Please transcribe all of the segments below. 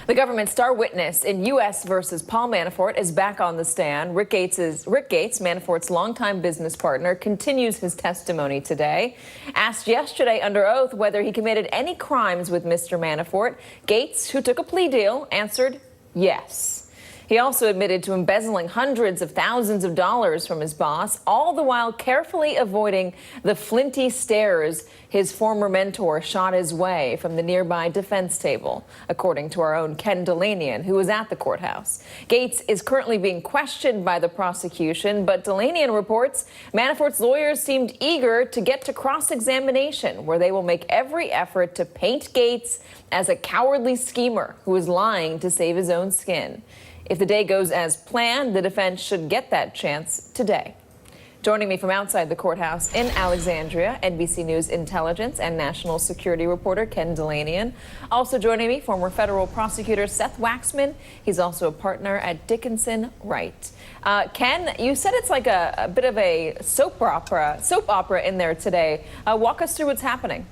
The government star witness in U.S. versus Paul Manafort is back on the stand. Rick Gates, Manafort's longtime business partner, continues his testimony today. Asked yesterday under oath whether he committed any crimes with Mr. Manafort, Gates, who took a plea deal, answered yes. He also admitted to embezzling hundreds of thousands of dollars from his boss, all the while carefully avoiding the flinty stares his former mentor shot his way from the nearby defense table, according to our own Ken Delanian, who was at the courthouse. Gates is currently being questioned by the prosecution, but Delanian reports Manafort's lawyers seemed eager to get to cross-examination, where they will make every effort to paint Gates as a cowardly schemer who is lying to save his own skin. If the day goes as planned, the defense should get that chance today. Joining me from outside the courthouse in Alexandria, NBC News intelligence and national security reporter Ken Delanian. Also joining me, former federal prosecutor Seth Waxman. He's also a partner at Dickinson Wright. Ken, you said it's like a bit of a soap opera in there today. Walk us through what's happening.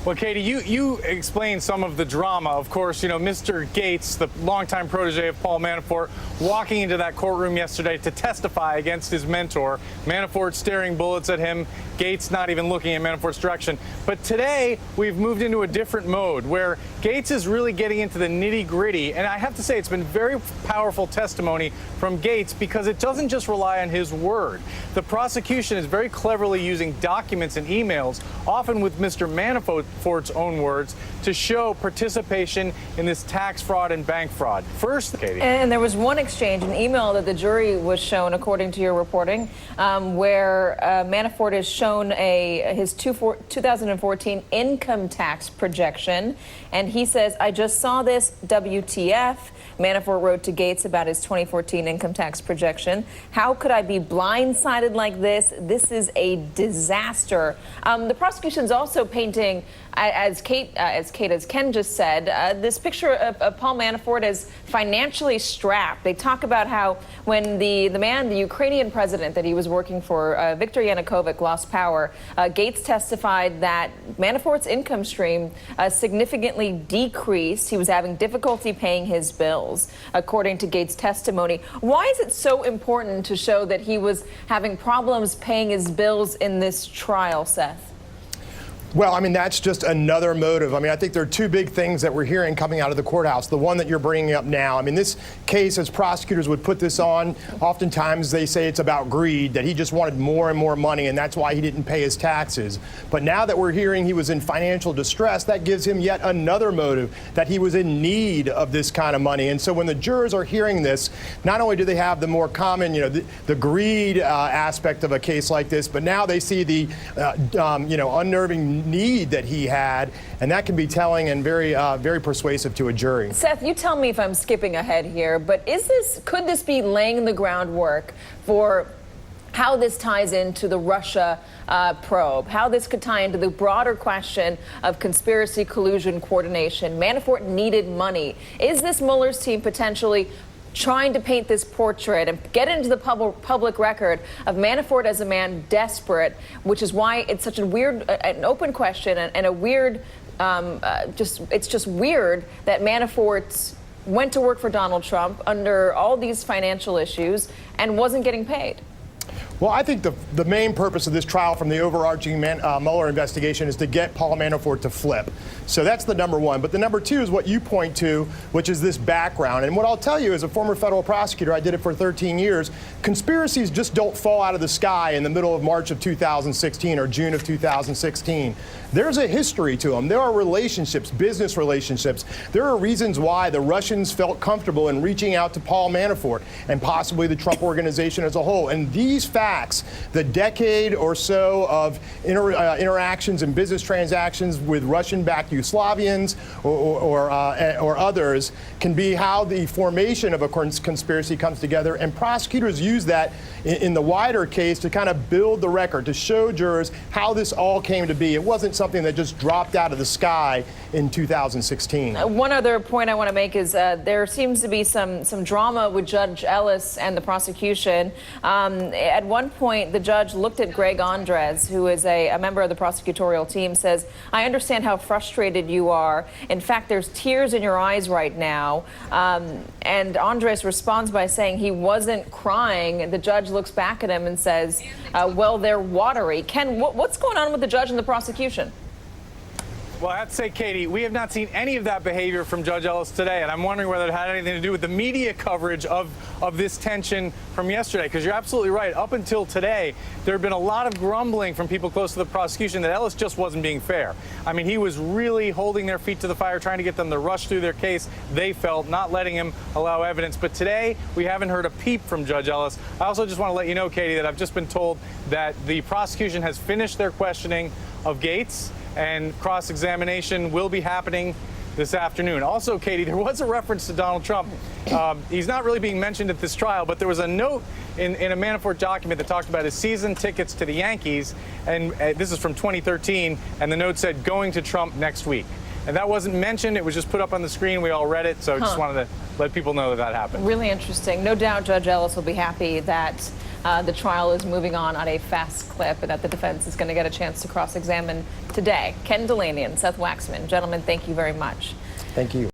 Well, Katie, you explained some of the drama. Of course, you know, Mr. Gates, the longtime protege of Paul Manafort, walking into that courtroom yesterday to testify against his mentor. Manafort staring bullets at him, Gates not even looking at Manafort's direction. But today, we've moved into a different mode where Gates is really getting into the nitty-gritty. And I have to say, it's been very powerful testimony from Gates because it doesn't just rely on his word. The prosecution is very cleverly using documents and emails, often with Mr. Manafort's own words, to show participation in this tax fraud and bank fraud. First, Katie. And there was one exchange, an email that the jury was shown, according to your reporting, where Manafort is shown his 2014 income tax projection. And he says, "I just saw this, WTF." Manafort wrote to Gates about his 2014 income tax projection. "How could I be blindsided like this? This is a disaster." The prosecution's also painting, as Ken just said, this picture of Paul Manafort as financially strapped. They talk about how when the Ukrainian president that he was working for, Viktor Yanukovych, lost power, Gates testified that Manafort's income stream significantly decreased. He was having difficulty paying his bills, according to Gates' testimony. Why is it so important to show that he was having problems paying his bills in this trial, Seth? Well, I mean, that's just another motive. I mean, I think there are two big things that we're hearing coming out of the courthouse. The one that you're bringing up now, I mean, this case, as prosecutors would put this on, oftentimes they say it's about greed, that he just wanted more and more money, and that's why he didn't pay his taxes. But now that we're hearing he was in financial distress, that gives him yet another motive, that he was in need of this kind of money. And so when the jurors are hearing this, not only do they have the more common, the greed aspect of a case like this, but now they see the, unnerving need that he had, and that can be telling and very persuasive to a jury. Seth, you tell me if I'm skipping ahead here, but could this be laying the groundwork for how this ties into the Russia probe, how this could tie into the broader question of conspiracy, collusion, coordination? Manafort needed money. Is this Mueller's team potentially trying to paint this portrait and get into the public record of Manafort as a man desperate, which is why it's such a weird, an open question and a weird, it's just weird that Manafort went to work for Donald Trump under all these financial issues and wasn't getting paid? Well, I think the main purpose of this trial from the overarching Mueller investigation is to get Paul Manafort to flip. So that's the number one. But the number two is what you point to, which is this background. And what I'll tell you as a former federal prosecutor, I did it for 13 years, conspiracies just don't fall out of the sky in the middle of March of 2016 or June of 2016. There's a history to them. There are relationships, business relationships. There are reasons why the Russians felt comfortable in reaching out to Paul Manafort and possibly the Trump organization as a whole. And these facts, the decade or so of interactions and business transactions with Russian-backed Yugoslavians or others, can be how the formation of a conspiracy comes together. And prosecutors use that in the wider case to kind of build the record, to show jurors how this all came to be. It wasn't something that just dropped out of the sky in 2016. One other point I want to make is there seems to be some drama with Judge Ellis and the prosecution. At one one point, the judge looked at Greg Andres, who is a member of the prosecutorial team, says, "I understand how frustrated you are. In fact, there's tears in your eyes right now." And Andres responds by saying he wasn't crying. The judge looks back at him and says, well, they're watery. Ken, what's going on with the judge and the prosecution? Well, I have to say, Katie, we have not seen any of that behavior from Judge Ellis today, and I'm wondering whether it had anything to do with the media coverage of this tension from yesterday, because you're absolutely right. Up until today, there had been a lot of grumbling from people close to the prosecution that Ellis just wasn't being fair. I mean, he was really holding their feet to the fire, trying to get them to rush through their case, they felt, not letting him allow evidence. But today, we haven't heard a peep from Judge Ellis. I also just want to let you know, Katie, that I've just been told that the prosecution has finished their questioning of Gates, and cross-examination will be happening this afternoon. Also, Katie, there was a reference to Donald Trump. He's not really being mentioned at this trial, but there was a note in a Manafort document that talked about his season tickets to the Yankees, and this is from 2013, and the note said, "Going to Trump next week." And that wasn't mentioned. It was just put up on the screen. We all read it, so just wanted to let people know that happened. Really interesting. No doubt Judge Ellis will be happy that the trial is moving on at a fast clip and that the defense is going to get a chance to cross-examine today. Ken Delaney and Seth Waxman. Gentlemen, thank you very much. Thank you.